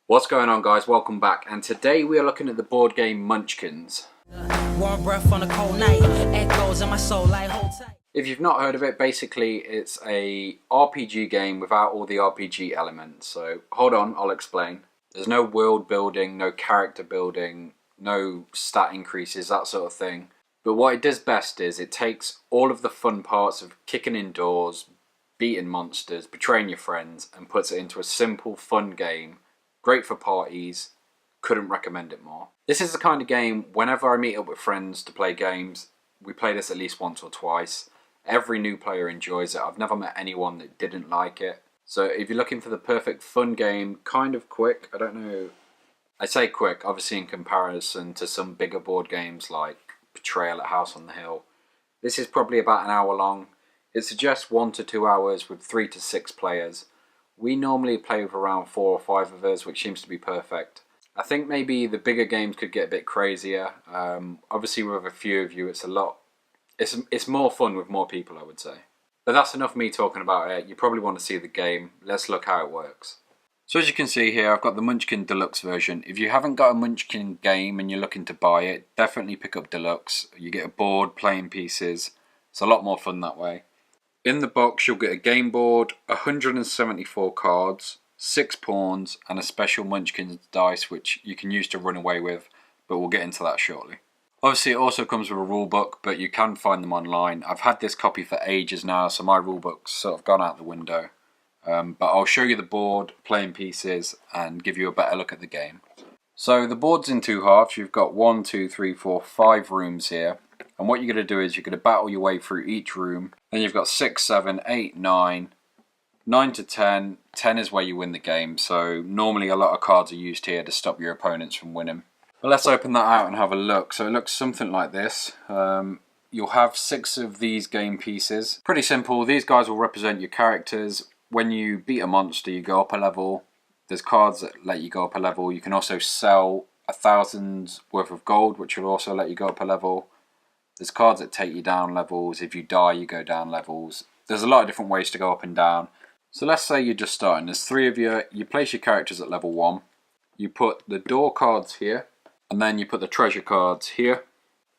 What's going on, guys? Welcome back, and today we are looking at the board game Munchkins. Warm breath on a cold night, echoes in my soul like hold tight. If you've not heard of it, basically it's a RPG game without all the RPG elements. So hold on, I'll explain. There's no world building, no character building, no stat increases, that sort of thing. But what it does best is it takes all of the fun parts of kicking indoors, beating monsters, betraying your friends, and puts it into a simple, fun game. Great for parties, couldn't recommend it more. This is the kind of game, whenever I meet up with friends to play games, we play this at least once or twice. Every new player enjoys it. I've never met anyone that didn't like it. So if you're looking for the perfect fun game, kind of quick, I don't know, I say quick, obviously in comparison to some bigger board games like Betrayal at House on the Hill. This is probably about an hour long. It suggests 1 to 2 hours with 3 to 6 players. We normally play with around 4 or 5 of us, which seems to be perfect. I think maybe the bigger games could get a bit crazier. Obviously with a few of you, it's more fun with more people, I would say. But that's enough me talking about it. You probably want to see the game. Let's look how it works. So as you can see here, I've got the Munchkin Deluxe version. If you haven't got a Munchkin game and you're looking to buy it, definitely pick up Deluxe. You get a board, playing pieces. It's a lot more fun that way. In the box you'll get a game board, 174 cards, 6 pawns and a special Munchkin dice which you can use to run away with, but we'll get into that shortly. Obviously it also comes with a rule book, but you can find them online. I've had this copy for ages now, so my rule book's sort of gone out the window. But I'll show you the board, playing pieces and give you a better look at the game. So the board's in 2 halves. You've got 1, 2, 3, 4, 5 rooms here. And what you're going to do is you're going to battle your way through each room. Then you've got 6, 7, 8, 9, 9 to 10. 10 is where you win the game. So normally a lot of cards are used here to stop your opponents from winning. But let's open that out and have a look. So it looks something like this. You'll have 6 of these game pieces. Pretty simple. These guys will represent your characters. When you beat a monster, you go up a level. There's cards that let you go up a level. You can also sell 1,000 worth of gold, which will also let you go up a level. There's cards that take you down levels. If you die, you go down levels. There's a lot of different ways to go up and down. So let's say you're just starting. There's 3 of you. You place your characters at level 1. You put the door cards here. And then you put the treasure cards here.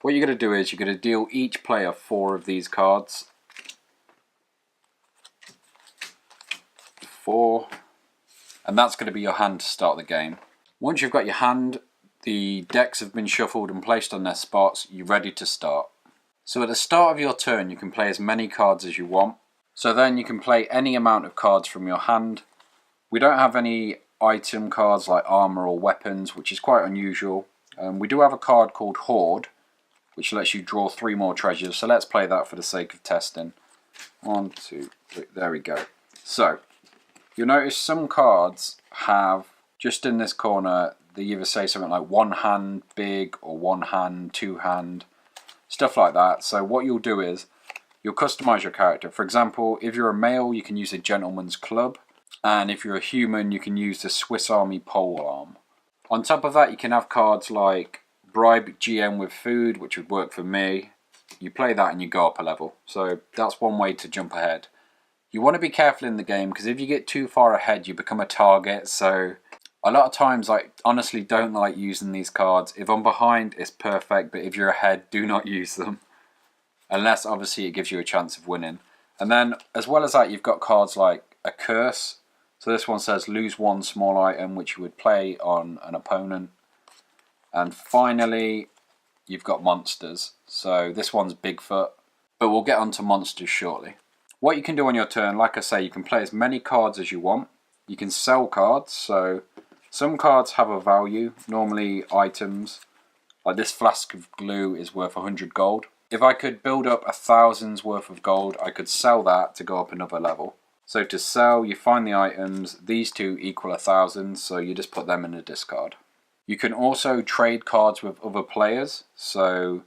What you're going to do is you're going to deal each player 4 of these cards. 4. And that's going to be your hand to start the game. Once you've got your hand, the decks have been shuffled and placed on their spots, you're ready to start. So at the start of your turn you can play as many cards as you want. So then you can play any amount of cards from your hand. We don't have any item cards like armor or weapons, which is quite unusual. We do have a card called Hoard, which lets you draw 3 more treasures. So let's play that for the sake of testing. 1, 2, 3, there we go. So you'll notice some cards have, just in this corner, they either say something like 1 hand big or 1 hand, 2 hand, stuff like that. So what you'll do is you'll customize your character. For example, if you're a male, you can use a gentleman's club, and if you're a human, you can use the Swiss Army pole arm. On top of that, you can have cards like bribe GM with food, which would work for me. You play that and you go up a level. So that's one way to jump ahead. You want to be careful in the game because if you get too far ahead, you become a target. So a lot of times I honestly don't like using these cards. If I'm behind, it's perfect, but if you're ahead, do not use them. Unless obviously it gives you a chance of winning. And then as well as that, you've got cards like a curse. So this one says lose 1 small item, which you would play on an opponent. And finally, you've got monsters. So this one's Bigfoot, but we'll get onto monsters shortly. What you can do on your turn, like I say, you can play as many cards as you want. You can sell cards, so some cards have a value, normally items. Like this flask of glue is worth 100 gold. If I could build up 1,000's worth of gold, I could sell that to go up another level. So to sell, you find the items, these 2 equal 1,000, so you just put them in the discard. You can also trade cards with other players, so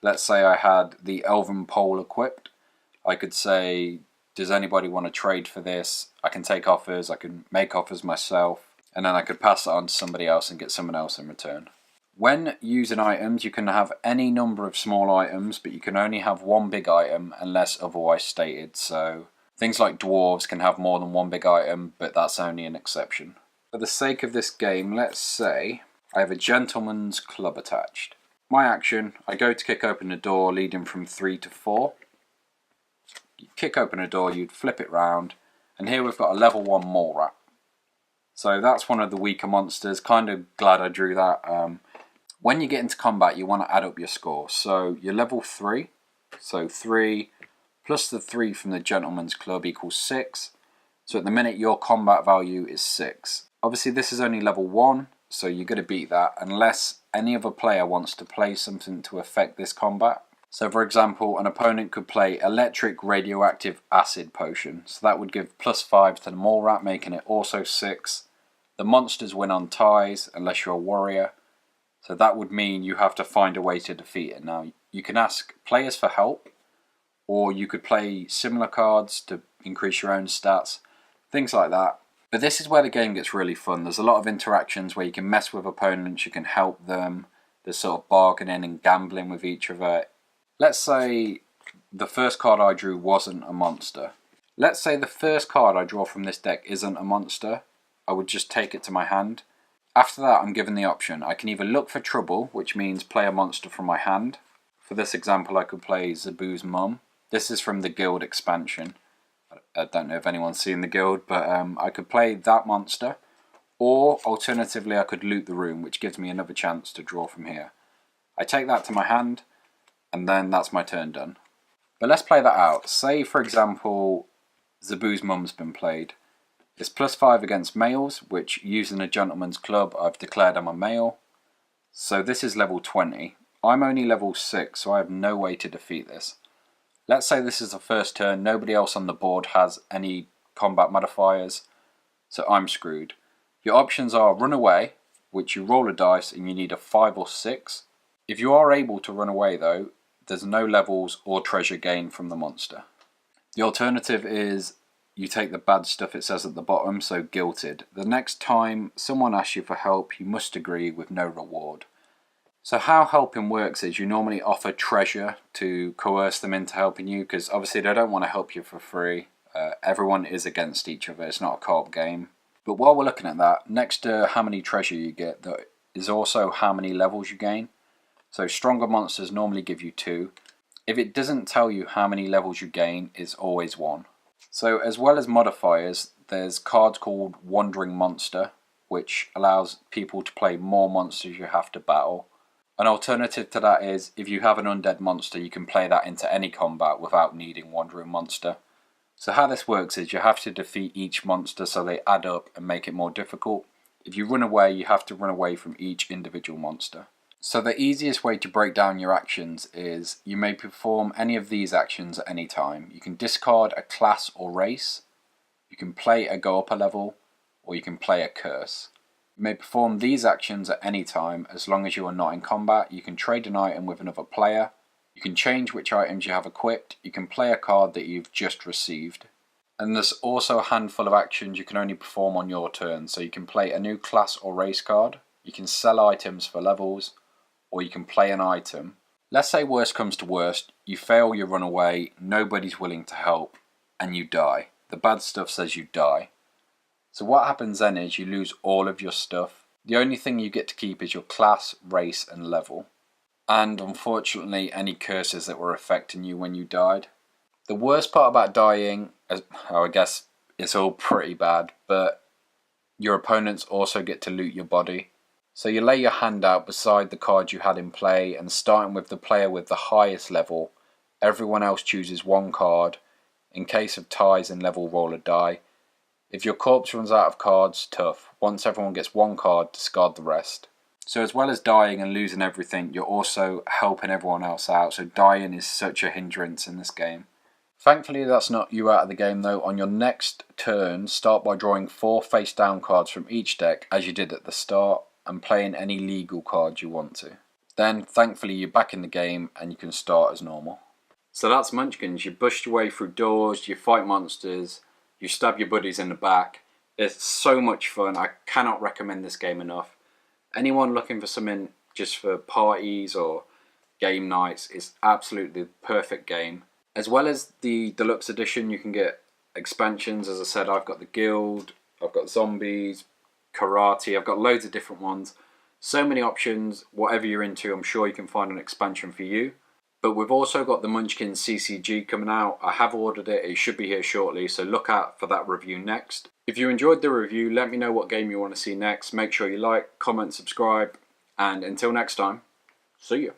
let's say I had the Elven Pole equipped. I could say, does anybody want to trade for this? I can take offers, I can make offers myself, and then I could pass it on to somebody else and get someone else in return. When using items, you can have any number of small items, but you can only have 1 big item unless otherwise stated. So things like dwarves can have more than 1 big item, but that's only an exception. For the sake of this game, let's say I have a gentleman's club attached. My action, I go to kick open a door leading from 3 to 4. You kick open a door, you'd flip it round, and here we've got a level 1 mole rat. So that's one of the weaker monsters. Kind of glad I drew that. When you get into combat, you want to add up your score. So you're level 3. So 3 plus the 3 from the gentleman's club equals 6. So at the minute, your combat value is 6. Obviously, this is only level 1, so you're going to beat that unless any other player wants to play something to affect this combat. So for example, an opponent could play electric radioactive acid potion. So that would give +5 to the mole rat, making it also 6. The monsters win on ties unless you're a warrior. So that would mean you have to find a way to defeat it. Now, you can ask players for help, or you could play similar cards to increase your own stats, things like that. But this is where the game gets really fun. There's a lot of interactions where you can mess with opponents, you can help them. There's sort of bargaining and gambling with each other. Let's say the first card I drew wasn't a monster. Let's say the first card I draw from this deck isn't a monster. I would just take it to my hand. After that, I'm given the option. I can either look for trouble, which means play a monster from my hand. For this example, I could play Zabu's mum. This is from the Guild expansion. I don't know if anyone's seen the Guild, but I could play that monster. Or, alternatively, I could loot the room, which gives me another chance to draw from here. I take that to my hand, and then that's my turn done. But let's play that out. Say, for example, Zabu's mum's been played. It's +5 against males, which, using a gentleman's club, I've declared I'm a male. So this is level 20. I'm only level 6, so I have no way to defeat this. Let's say this is the first turn, nobody else on the board has any combat modifiers, so I'm screwed. Your options are run away, which you roll a dice and you need a 5 or 6. If you are able to run away though, there's no levels or treasure gained from the monster. The alternative is you take the bad stuff it says at the bottom, so guilted. The next time someone asks you for help, you must agree with no reward. So how helping works is you normally offer treasure to coerce them into helping you, because obviously they don't want to help you for free. Everyone is against each other, it's not a co-op game. But while we're looking at that, next to how many treasure you get, there is also how many levels you gain. So stronger monsters normally give you 2. If it doesn't tell you how many levels you gain, it's always 1. So as well as modifiers, there's cards called Wandering Monster, which allows people to play more monsters you have to battle. An alternative to that is, if you have an undead monster, you can play that into any combat without needing Wandering Monster. So how this works is you have to defeat each monster so they add up and make it more difficult. If you run away, you have to run away from each individual monster. So the easiest way to break down your actions is you may perform any of these actions at any time. You can discard a class or race, you can play a go up a level, or you can play a curse. You may perform these actions at any time as long as you are not in combat. You can trade an item with another player, you can change which items you have equipped, you can play a card that you've just received. And there's also a handful of actions you can only perform on your turn. So you can play a new class or race card, you can sell items for levels, or you can play an item. Let's say worst comes to worst, you fail your run away, nobody's willing to help, and you die. The bad stuff says you die. So what happens then is you lose all of your stuff. The only thing you get to keep is your class, race, and level. And unfortunately, any curses that were affecting you when you died. The worst part about dying, I guess it's all pretty bad, but your opponents also get to loot your body. So you lay your hand out beside the card you had in play, and starting with the player with the highest level, everyone else chooses one card. In case of ties in level, roll a die. If your corpse runs out of cards, tough. Once everyone gets one card, discard the rest. So as well as dying and losing everything, you're also helping everyone else out, so dying is such a hindrance in this game. Thankfully that's not you out of the game though. On your next turn, start by drawing 4 face down cards from each deck as you did at the start, and playing any legal cards you want to. Then, thankfully, you're back in the game and you can start as normal. So that's Munchkins. You bust your way through doors, you fight monsters, you stab your buddies in the back. It's so much fun. I cannot recommend this game enough. Anyone looking for something just for parties or game nights, it's absolutely the perfect game. As well as the deluxe edition, you can get expansions. As I said, I've got the Guild, I've got zombies, karate. I've got loads of different ones. So many options. Whatever you're into, I'm sure you can find an expansion for you. But we've also got the Munchkin CCG coming out. I have ordered it. It should be here shortly, so look out for that review next. If you enjoyed the review, let me know what game you want to see next. Make sure you like, comment, subscribe, and until next time, see ya.